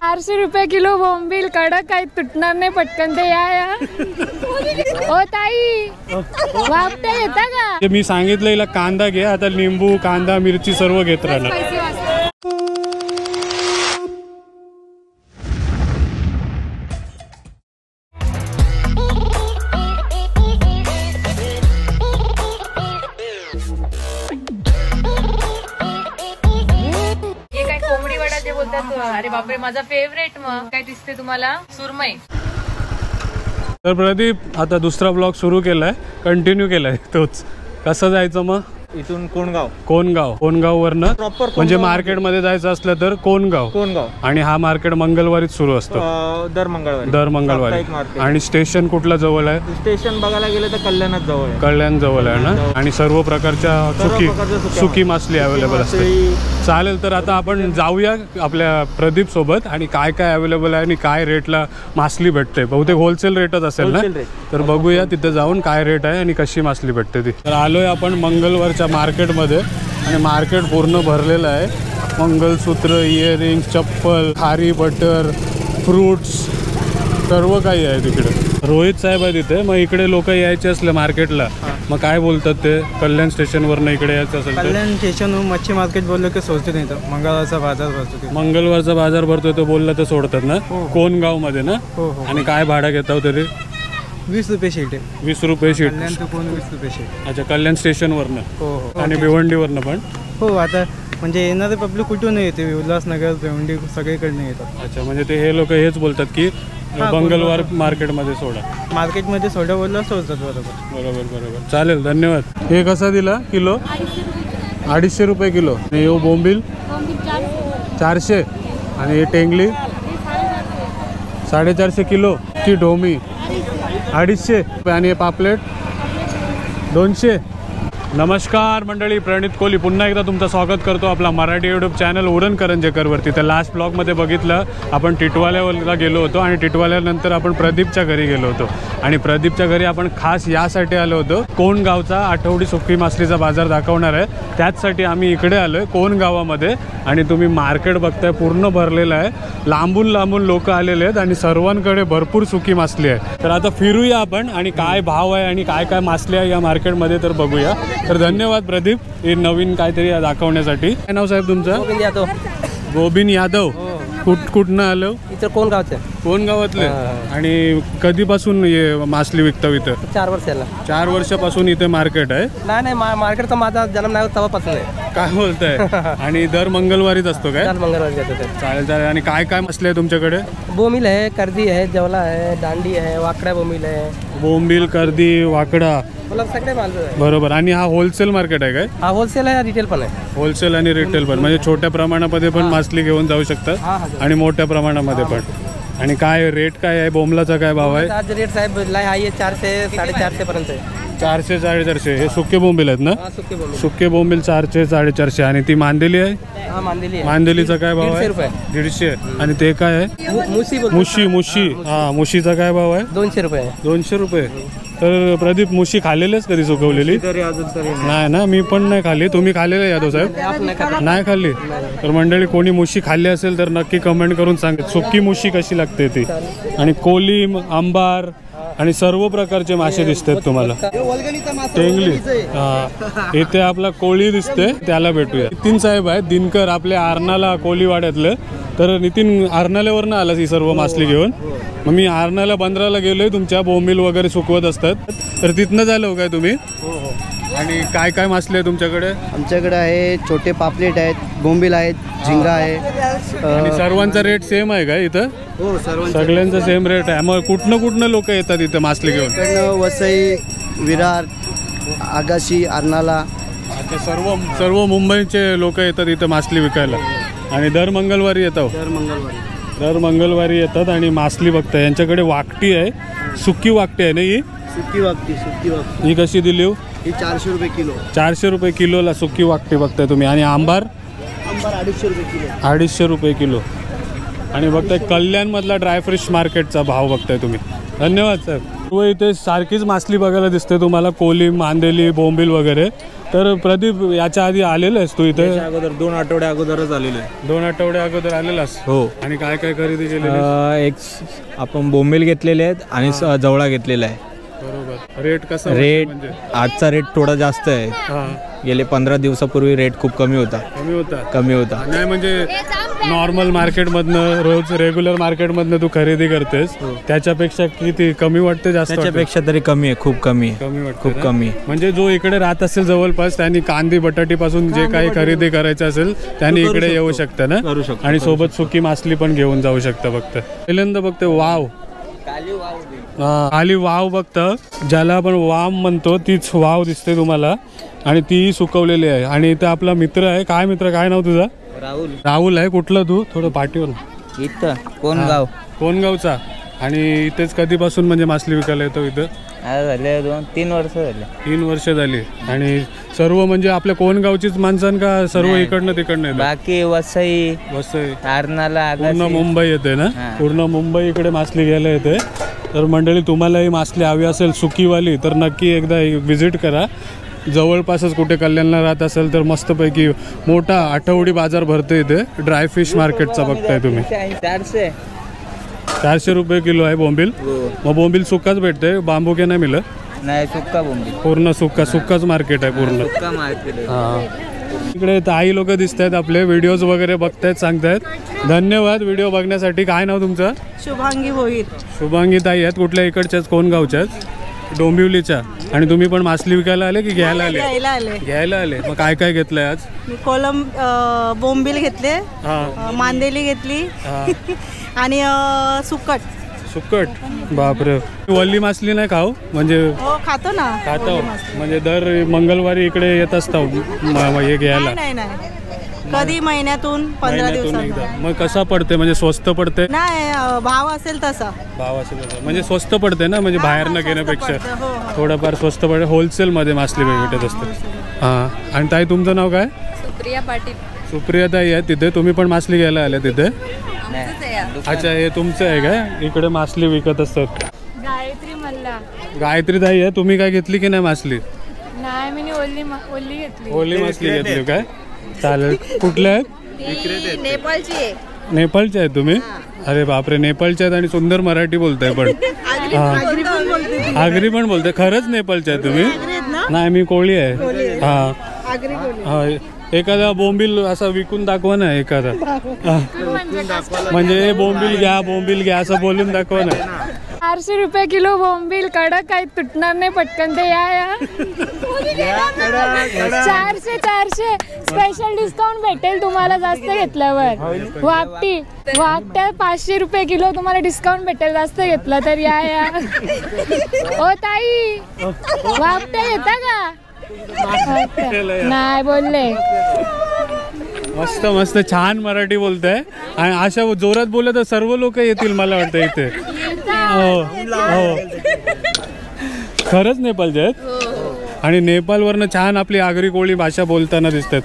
400 रुपये किलो बोंबील कडक काही तुटणार नाही पटकन ते या ओ ताई वापटे येता का? मी सांगितलं हिला कांदा घे, आता लिंबू कांदा मिरची सर्व घेत राहिला. अरे बापरे माझा फेवरेट. मग काय दिसते तुम्हाला? सुरमई. तर प्रदीप आता दुसरा ब्लॉग सुरू केलाय, कंटिन्यू केलाय तोच. कसं जायचं मग? इथून कोणगाव. कोणगाव वरनं म्हणजे मार्केट मध्ये जायचं असलं तर कोणगाव. आणि हा मार्केट मंगळवारीच सुरू असतो. दर मंगळवारी. आणि स्टेशन कुठला जवळ आहे? स्टेशन बघायला गेलं तर कल्याणच जवळ आहे. कल्याण जवळ आहे ना. आणि सर्व प्रकारच्या सुकी मासली अवेलेबल असते. चालेल, तर आता आपण जाऊया आपल्या प्रदीप सोबत आणि काय काय अवेलेबल आहे आणि काय रेटला मासली भेटते. बहुतेक होलसेल रेटच असेल ना. तर बघूया तिथे जाऊन काय रेट आहे आणि कशी मासली भेटते ती. तर आलोय आपण मंगळवारच्या मार्केटमध्ये आणि मार्केट पूर्ण भरलेलं आहे. मंगलसूत्र, इयरिंग्स, चप्पल, खारी, बटर, फ्रूट्स सर्व काही आहे तिकडे. रोहित साहेब आहे तिथे. मग इकडे लोक यायचे असले मार्केटला मग काय बोलतात ते? कल्याण स्टेशनवरनं इकडे यायचं असेल तर कल्याण स्टेशनवरून मच्छी मार्केट बोललो की सोडते नाही तर मंगळवारचा बाजार भरतो. मंगळवारचा बाजार भरतोय तो बोलला तर सोडतात ना. कोणगाव मध्ये ना. आणि काय भाडा घेताव तरी? 20 रुपये शीट आहे. 20 रुपये शीट. 20 रुपये शीट. अच्छा, कल्याण स्टेशनवरनं. हो. आणि भिवंडीवरनं पण. हो, आता म्हणजे येणारे पब्लिक कुठून येते? उल्हासनगर, भिवंडी सगळीकडनं येतात. अच्छा, म्हणजे ते हे लोक हेच बोलतात की मंगळवार मार्केटमध्ये सोडा. मार्केटमध्ये सोडा बोलला सोडतात. बरोबर. चालेल, धन्यवाद. हे कसा दिला किलो? 250 रुपये किलो. आणि यो बोंबील 400. आणि टेंगली 450 किलो. ती ढोमी 250. आणि पापलेट 200. नमस्कार मंडळी, प्रणित कोहली पुन्हा एकदा तुमचं स्वागत करतो आपला मराठी यूट्यूब चॅनल उरण करंजेकरवरती. तर लास्ट ब्लॉगमध्ये बघितलं आपण टिटवाल्याला गेलो होतो आणि टिटवाल्यानंतर आपण प्रदीपच्या घरी गेलो होतो. आणि प्रदीपच्या घरी आपण खास यासाठी आलो होतो, कोणगावचा आठवडी सुकी मासलीचा बाजार दाखवणार आहे. त्याचसाठी आम्ही इकडे आलो आहे कोणगावामध्ये. आणि तुम्ही मार्केट बघताय पूर्ण भरलेलं आहे. लांबून लोक आलेले आहेत आणि सर्वांकडे भरपूर सुकी मासली आहे. तर आता फिरूया आपण आणि काय भाव आहे आणि काय काय मासली आहे या मार्केटमध्ये तर बघूया. तर धन्यवाद प्रदीप हे नवीन काहीतरी दाखवण्यासाठी. काय नाव साहेब तुमचं? गोविंद यादव. कुठनं आलो? इथं कोणगावातले. आणि कधीपासून मासली विकता इथं? 4 वर्षाला. 4 वर्षापासून इथे मार्केट आहे? नाही, मार्केट तर माझा जन्म नाही तेव्हापासून आहे. काय बोलताय? आणि दर मंगळवारीच असतो काय? मंगळवारी जातो. चालेल. आणि काय काय मासली आहे तुमच्याकडे? बोंबील आहे, कर्दी आहे, जेवला आहे, दांडी आहे, वाकड्या बोंबील आहे. बोंबील, कर्दी, वाकडा सगळे माल. बरोबर. आणि हा होलसेल मार्केट आहे काय? हा होलसेल आहे, रिटेल पण आहे. होलसेल आणि रिटेल पण, म्हणजे छोट्या प्रमाणामध्ये पण मासली घेऊन जाऊ शकतात आणि मोठ्या प्रमाणामध्ये पण. आणि काय रेट काय आहे? बोंबलाचा काय भाव आहे? आज रेट साहेब आहे 400 450 पर्यंत आहे. 400 450. हे सुके बोंबील आहेत ना? सुके बोंबील 400 450. आणि ती मांदेली आहे? मांदेलीचा काय भाव आहे? 150. आणि ते काय आहे? मुशी. हा, मुशीचा काय भाव आहे? 200 रुपये. 200 रुपये. तर प्रदीप, मुशी खाल्लेलीच कधी सुकवलेली? नाही ना, मी पण नाही खाल्ली. तुम्ही खाल्लेलं यादव साहेब? नाही खाल्ली. तर मंडळी कोणी मुशी खाल्ली असेल तर नक्की कमेंट करून सांगा सुकी मुशी कशी लागते ती. आणि कोलीम, आंबार आणि सर्व प्रकारचे मासे दिसतात तुम्हाला. टेंगली. इथे आपला कोळी दिसते, त्याला भेटूया. नितीन साहेब आहेत दिनकर आपल्या आरणाला कोलीवाड्यातले. तर नितीन, आरणाल्यावरनं आलास ही सर्व मासली घेऊन? मग मी आरणाला बंदराला गेलोय, तुमच्या बोंबील वगैरे सुकवत असतात. तर तिथनं झालं काय तुम्ही? आणि काय काय मासले आहे तुमच्याकडे? आमच्याकडे आहे छोटे पापलेट आहेत, बोंबील आहेत, झिंगा आहे. आणि सर्वांचा रेट सेम आहे का इथं? हो, सगळ्यांचा सेम रेट आहे. मग कुठनं लोक येतात इथं मासली घेऊन? वसई, विरार, आगाशी, अर्नाला. अच्छा, सर्व मुंबईचे लोक येतात इथं मासली विकायला. आणि दर मंगळवारी येतात? दर मंगळवारी येतात आणि मासली बघताय. यांच्याकडे वाकटी आहे, सुकी वाकटी आहे ना ही? सुकी वाकटी. ही कशी दिली? ही 400 रुपये किलो. 400 रुपये किलोला सुकी वाकटी बघताय तुम्ही. आणि आंबार? 250 रुपये किलो. 250 रुपये किलो. आणि बघताय कल्याणमधला ड्रायफ्रेश मार्केटचा भाव बघताय तुम्ही. धन्यवाद सर. इथे सारखीच मासली बघायला दिसते तुम्हाला, कोली, मांदेली, बोंबील वगैरे. तर प्रदीप याच्या आधी आलेला आहेस तू इथे? अगोदर 2 आठवड्या अगोदरच आलेलो आहे. 2 आठवड्या अगोदर आलेलास? हो. आणि काय काय खरेदी केली? एक आपण बोंबील घेतलेले आहेत आणि जवळा घेतलेला आहे. बरोबर. रेट कसा? रेट म्हणजे आजचा रेट थोडा जास्त आहे. गेले 15 दिवसापूर्वी रेट खूप कमी होता. कमी होता नाही म्हणजे नॉर्मल मार्केटमधनं रोज रेग्युलर मार्केटमधनं तू खरेदी करतेस त्याच्यापेक्षा किती कमी वाटते? जास्त त्याच्यापेक्षा तरी कमी आहे. खूप कमी आहे. कमी वाटते? खूप कमी. म्हणजे जो इकडे राहत असेल जवळपास त्यांनी कांदी बटाटी पासून जे काही खरेदी करायचं असेल त्यांनी इकडे येऊ शकतं ना? करू शकतो. आणि सोबत सुकी मासली पण घेऊन जाऊ शकतं. फक्त पहिल्यांदा बघते वाव, खाली वाव बघतं, ज्याला आपण वाम म्हणतो तीच वाव दिसते तुम्हाला आणि ती सुकवलेली आहे. आणि इथं आपला मित्र आहे. काय मित्र, काय नाव तुझं? राहुल. राहुल आहे. कुठलं तू? थोडं पाठीवर. इथं कोणगाव. कोणगावचा. आणि इथेच कधीपासून म्हणजे मासली विकायला येतो इथं? झाले 2-3 वर्ष झाले. 3 वर्ष झाली. आणि सर्व म्हणजे आपल्या कोणगावचीच माणसं का सर्व इकडनं तिकडनं? बाकी वसई आरनाला पूर्ण मुंबई येते ना? पूर्ण मुंबई इकडे मासली घ्यायला येते. तर मंडळी तुम्हालाही मासली हवी असेल सुकीवाली तर नक्की एकदा व्हिजिट करा. जवळपासच कुठे कल्याणला राहत असेल तर मस्तपैकी मोठा आठवडी बाजार भरते इथे. ड्रायफिश मार्केटचा बघताय तुम्ही. 400 रुपये किलो आहे बोंबील. मग बोंबील सुक्काच भेटते, बांबू के नाही मिळत? नाही, सुक्का बोंबील. पूर्ण सुक्काच मार्केट आहे पूर्ण. सुक्का मार्केट. इकडे ताई लोक दिसत आहेत आपले, व्हिडिओज वगैरे बघतायत, सांगतायत. धन्यवाद व्हिडिओ बघण्यासाठी. काय नाव तुमचं? शुभांगी भोईर. शुभांगी ताई आहेत. कुठल्या इकडच्याच? कोणगावच्याच? डोंबिवलीच्या. आणि तुम्ही पण मासली विकायला आले की घ्यायला आले? घ्यायला आले. मग काय काय घेतलंय आज? मी कोलंब बोंबील घेतले, मांदेली घेतली आणि सुक्कट. बापरे. वल्ली मासली नाही खाऊ म्हणजे? हो खातो ना. खातो म्हणजे दर मंगळवारी इकडे येत असतो हे घ्यायला? नाही, कधी महिन्यातून 15 दिवसात. मग कसा पडते म्हणजे? स्वस्त पडते? नाही, भाव असेल तसा. भाव असेल तसा म्हणजे स्वस्त पडते ना? म्हणजे बाहेर न घेण्यापेक्षा थोडंफार स्वस्त पडते. होलसेल मध्ये मासली भेटत असते. हां. आणि ताई तुमचं नाव काय? सुप्रिया पाटील. सुप्रिया ताई आहे तिथे. तुम्ही पण मासली घ्यायला आल्या तिथे? अच्छा, हे तुमचं आहे काय? इकडे मासली विकत असतात. गायत्री मल्ला. गायत्री ताई आहे. तुम्ही काय घेतली की नाही मासली? नाही, मी ओली घेतली. ओली मासली घेतली काय? चालेल. कुठल्या आहेत? नेपाळची. नेपाळच्या आहेत तुम्ही? अरे बापरे, नेपाळच्या आहेत आणि सुंदर मराठी बोलताय पण. आगरी पण बोलते. खरंच नेपाळच्या आहे तुम्ही? नाही, मी कोळी आहे. हा. एखादा बोंबील असा विकून दाखवा ना एखादा. म्हणजे बोंबील घ्या असं बोलून दाखवा ना. 400 रुपये किलो बोंबील. कडक काही तुटणार नाही पटकन. ते या 400 स्पेशल डिस्काउंट भेटेल तुम्हाला जास्त घेतल्यावर. वाकट्या 500 रुपये किलो तुम्हाला डिस्काउंट भेटेल जास्त घेतलं तर. या ओ ताई, वाकट्या घेता का? नाही बोलले. मस्त मस्त छान मराठी बोलताय. आणि अशा जोरात बोललं तर सर्व लोक येतील मला वाटतं इथे. हो, खरंच नेपाळचे आहेत. आणि नेपाळवरनं छान आपली आगरी कोळी भाषा बोलताना दिसतात.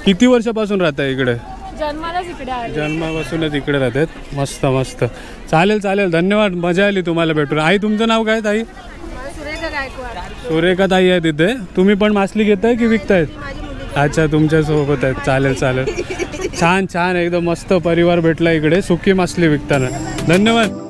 किती वर्षापासून राहताय इकडे? जन्मापासूनच इकडे राहतात. मस्त मस्त. चालेल. धन्यवाद. मजा आली तुम्हाला भेटून. आई तुमचं नाव काय ताई? सुरेखा ताई आहे तिथे. तुम्ही पण मासली घेताय की विकतायत? अच्छा, तुमच्या सोबत आहेत. चालेल. छान एकदम मस्त परिवार भेटला इकडे सुकी मासली विकताना. धन्यवाद.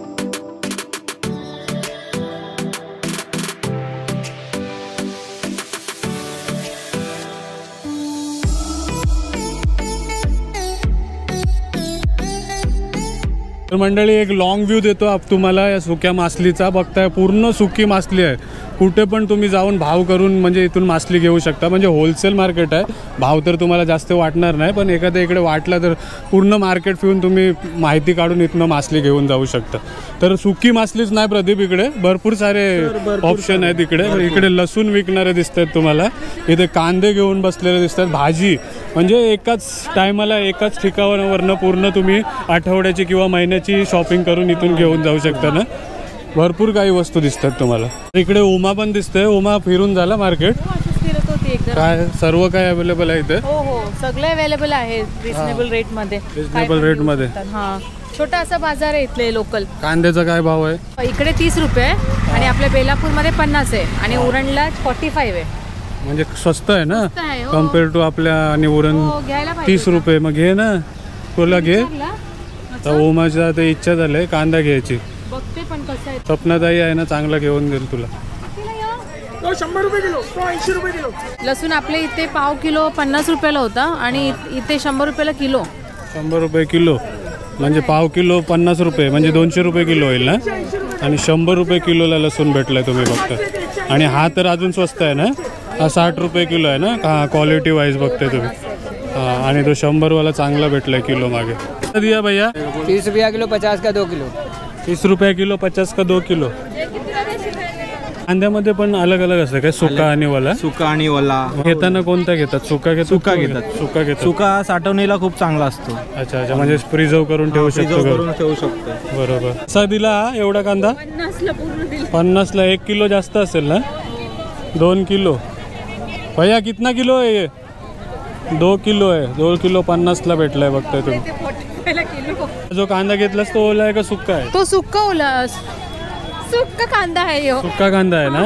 तर मंडळी एक लॉंग व्ह्यू देतो तुम्हाला या सुक्या मासलीचा. बघताय पूर्ण सुकी मासली आहे. कुठे पण तुम्ही जाऊन भाव करून म्हणजे इथून मासली घेऊ शकता. म्हणजे होलसेल मार्केट आहे. भाव तर तुम्हाला जास्त वाटणार नाही, पण एखाद्या इकडे वाटला तर पूर्ण मार्केट फिरून तुम्ही माहिती काढून इथनं मासली घेऊन जाऊ शकता. तर सुकी मासलीच नाही प्रदीप, इकडे भरपूर सारे ऑप्शन आहेत. इकडे लसूण विकणारे दिसत आहेत तुम्हाला. इथे कांदे घेऊन बसलेले दिसतात. भाजी म्हणजे एकाच टायमाला एकाच ठिकाणावरनं पूर्ण तुम्ही आठवड्याची किंवा महिन्याची शॉपिंग करून इथून घेऊन जाऊ शकता ना. भरपूर काही वस्तू दिसतात तुम्हाला. इकडे उमा पण दिसते. उमा फिरून झाला मार्केट? काय सर्व काय अवेलेबल आहे इथे? हो, सगळं अवेलेबल आहे रिजनेबल रेट मध्ये. हा, छोटा असा बाजार आहे इथले लोकल. कांद्याचा काय भाव आहे? इकडे 30 रुपये आणि आपल्या बेलापूरमध्ये 50 आहे आणि उरणला 45 आहे. म्हणजे स्वस्त आहे ना स्वस्त आहे, हो. कम्पेअर टू आपल्या आणि उरण हो, घ्यायला पाहिजे 30 रुपये. मग घे ना, तुला घे. तर ओमाच्या आता इच्छा झाली कांदा घ्यायची. बघते पण कसं आहे. सपनाताई आहे ना, चांगला घेऊन देईल तुला. 100 रुपये किलो, 80 रुपये किलो. लसूण आपल्या इथे पाव किलो 50 रुपयाला होता आणि इथे 100 रुपयाला किलो. 100 रुपये किलो म्हणजे पाव किलो 50 रुपये म्हणजे 200 रुपये किलो होईल ना. आणि 100 रुपये किलोला लसूण भेटलाय तुम्ही बघता. आणि हा तर अजून स्वस्त आहे ना, हा 60 रुपये किलो आहे ना. हा क्वालिटी वाईज बघते तुम्ही. हा, आणि तो 100वाला चांगला भेटलाय किलो मागे. दिया भैया 30 रुपया किलो, 50 का 2 किलो. 30 रुपये किलो, 50 का 2 किलो. कांद्यामध्ये पण अलग अलग असतं काय, सुका आणि वाला. सुका आणि ओला घेताना कोणता घेतात? सुका घेतात. सुका घेतात. सुका घेतात. सुका साठवणीला खूप चांगला असतो. अच्छा अच्छा, म्हणजे प्रिझर्व करून ठेवू शकतो. करून ठेवू शकतो. बरोबर. कसा दिला एवढा कांदा? 50ला 1 किलो जास्त असेल ना. 2 किलो भैया कितना किलो आहे ये? 2 किलो आहे. 2 किलो 50ला भेटलाय बघताय तुम्ही. जो कांदा घेतलास तो ओला आहे का सुक्का आहे? तो सुक्का ओला सुक्का कांदा आहे ह्यो. सुक्का कांदा आहे ना.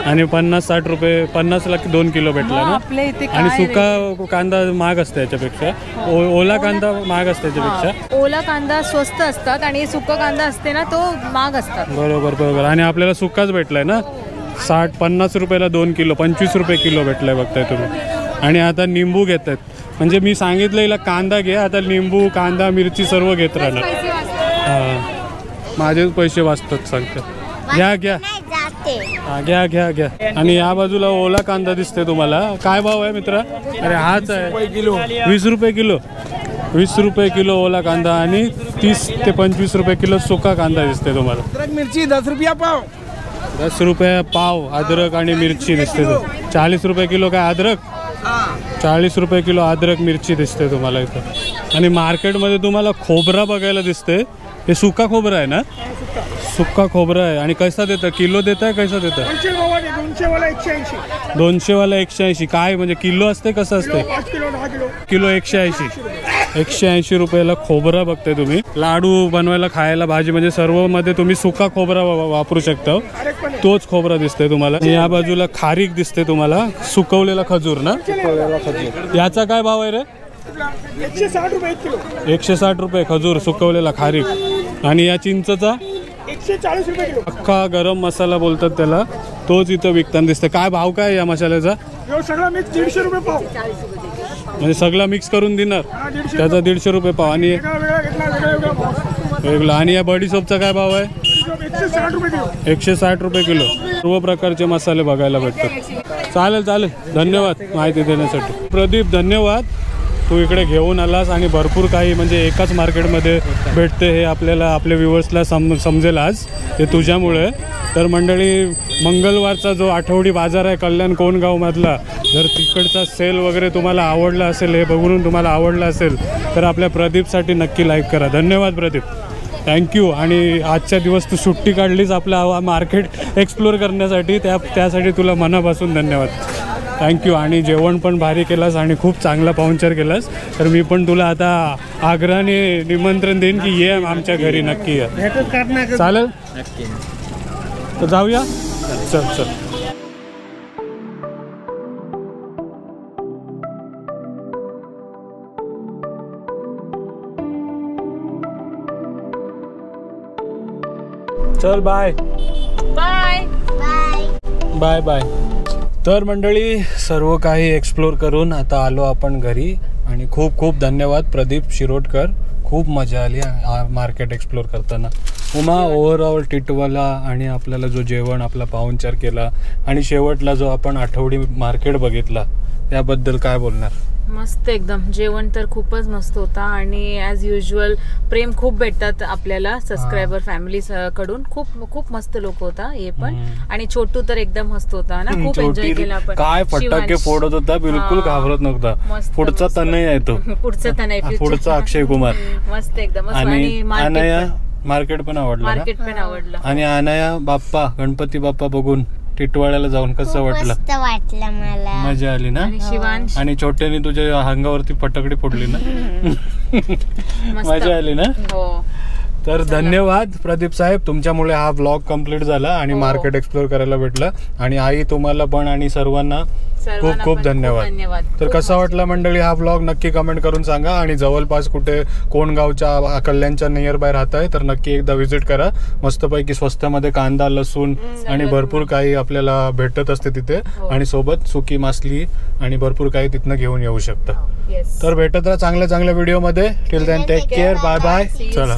आणि 50-60 रुपये 50ला 2 किलो भेटला ना. आपल्या इथे आणि काय सुका कांदा महाग असते याच्यापेक्षा. ओला कांदा महाग असते याच्यापेक्षा. ओला कांदा स्वस्त असतात आणि सुका कांदा असते ना तो महाग असतात. बरोबर बरोबर. आणि आपल्याला सुकाच भेटलाय ना. 50 रुपयाला 2 किलो 25 रुपये किलो भेटलाय बघताय तुम्ही. आणि आता निंबू घेत आहेत. म्हणजे मी सांगितलं हिला कांदा घे, आता निंबू कांदा मिरची सर्व घेत राहणार. हां, माझेच पैसे वाचतात सांगतात. घ्या घ्या. हा, घ्या घ्या घ्या. आणि या बाजूला ओला कांदा दिसते तुम्हाला. काय भाव आहे मित्रा? अरे हाच आहे 20 रुपये किलो. 20 रुपये किलो ओला कांदा आणि 30 ते 25 रुपये किलो सुका कांदा दिसते तुम्हाला. मिरची 10 रुपया पाव. 10 रुपये पाव अद्रक आणि मिरची दिसते. 40 रुपये किलो काय अद्रक? 40 रुपये किलो अद्रक मिरची दिसते तुम्हाला इथं. आणि मार्केटमध्ये तुम्हाला खोबरा बघायला दिसते. हे सुका खोबरा आहे ना. सुक्का खोबरा आहे. आणि कैसा देतं? किलो देत आहे कैसा देतं? 200वाला 180. काय म्हणजे किलो असते कसं असते? किलो 180. 180 रुपयाला खोबरा बघताय तुम्ही. लाडू बनवायला खायला भाजी म्हणजे सर्व मध्ये तुम्ही सुका खोबरा वापरू शकता. तोच खोबरा दिसतोय तुम्हाला. या बाजूला खारीक दिसते तुम्हाला. सुकवलेला खजूर ना. याचा काय भाव आहे रे? 160 रुपये किलो. 160 रुपये खजूर सुकवलेला खारीक. आणि या चिंचचा 140 रुपये किलो. अख्खा गरम मसाला बोलतात त्याला, तोच इथं विकताना दिसतं. काय भाव काय या मसाल्याचा? सगळा मिक्स 150 रुपये पाव. म्हणजे सगळा मिक्स करून देणार त्याचा 150 रुपये पाव. आणि वेगळा. आणि या बडीसोपचा काय भाव आहे? 160 रुपये किलो. 160 रुपये किलो. सर्व प्रकारचे मसाले बघायला भेटतात. चालेल चालेल, धन्यवाद माहिती देण्यासाठी. प्रदीप धन्यवाद, तू इकडे घेऊन आलास. आणि भरपूर काही म्हणजे एकाच मार्केटमध्ये भेटते हे आपल्याला आपल्या व्ह्युअर्सला समजेल आज. ते तुझ्यामुळे. तर मंडळी, मंगळवारचा जो आठवडी बाजार आहे कल्याण कोणगावमधला, जर तिकडचा सेल वगैरे तुम्हाला आवडला असेल, हे बघून तुम्हाला आवडलं असेल तर आपल्या प्रदीपसाठी नक्की लाईक करा. धन्यवाद प्रदीप, थँक्यू. आणि आजच्या दिवस तू सुट्टी काढलीस आपला मार्केट एक्सप्लोर करण्यासाठी, त्यासाठी तुला मनापासून धन्यवाद. थँक्यू. आणि जेवण पण भारी केलास आणि खूप चांगला पाहुणचार केलास. तर मी पण तुला आता आग्रहाने निमंत्रण देईन की ये आमच्या घरी नक्की या. चालेल, तर जाऊया. चल चल. चल बाय बाय बाय बाय. तर मंडळी, सर्व काही एक्सप्लोर करून आता आलो आपण घरी. आणि खूप खूप धन्यवाद प्रदीप शिरोडकर. खूप मजा आली मार्केट एक्सप्लोर करताना. उमा, ओव्हरऑल टिटवाला आणि आपल्याला जो जेवण आपला पाहुणचार केला आणि शेवटला जो आपण आठवडी मार्केट बघितला, त्याबद्दल काय बोलणार? मस्त एकदम. जेवण तर खूपच मस्त होता. आणि ॲज युजल प्रेम खूप भेटतात आपल्याला सबस्क्रायबर फॅमिली कडून. खूप खूप मस्त लोक होता हे पण. आणि छोटू तर एकदम मस्त होता ना. खूप एन्जॉय केला आपण. काय फटाके फोडत होता, बिलकुल घाबरत नव्हता. पुढचा तनय आहे तो. पुढचा तनय, पुढचा अक्षय कुमार. मस्त एकदम. आणि अनाया मार्केट पण आवडलं. मार्केट पण आवडलं. आणि अनाया बाप्पा, गणपती बाप्पा बघून टिटवाळ्याला जाऊन कसं वाटलं? वाटलं मला. मजा आली ना. शिवांश आणि छोट्याने तुझ्या अंगावरती फटाकडी फोडली ना. मजा आली ना. हो. तर धन्यवाद प्रदीप साहेब, तुमच्यामुळे हा ब्लॉग कम्प्लीट झाला आणि मार्केट एक्सप्लोर करायला भेटलं. आणि आई तुम्हाला पण आणि सर्वांना सर्वांना खूप पण धन्यवाद. तर खूप कसा मस्त. वाटला मंडळी हा ब्लॉग नक्की कमेंट करून सांगा. आणि जवळपास कुठे कोण गावच्या कल्याणच्या नियर बाय राहताय तर नक्की एकदा व्हिजिट करा. मस्तपैकी स्वस्तामध्ये कांदा लसूण आणि भरपूर काही आपल्याला भेटत असते तिथे. आणि सोबत सुकी मासली आणि भरपूर काही तिथनं घेऊन येऊ शकता. Yes. तर भेटत राहा चांगल्या चांगल्या व्हिडिओमध्ये. Till then take care. Bye bye. चला.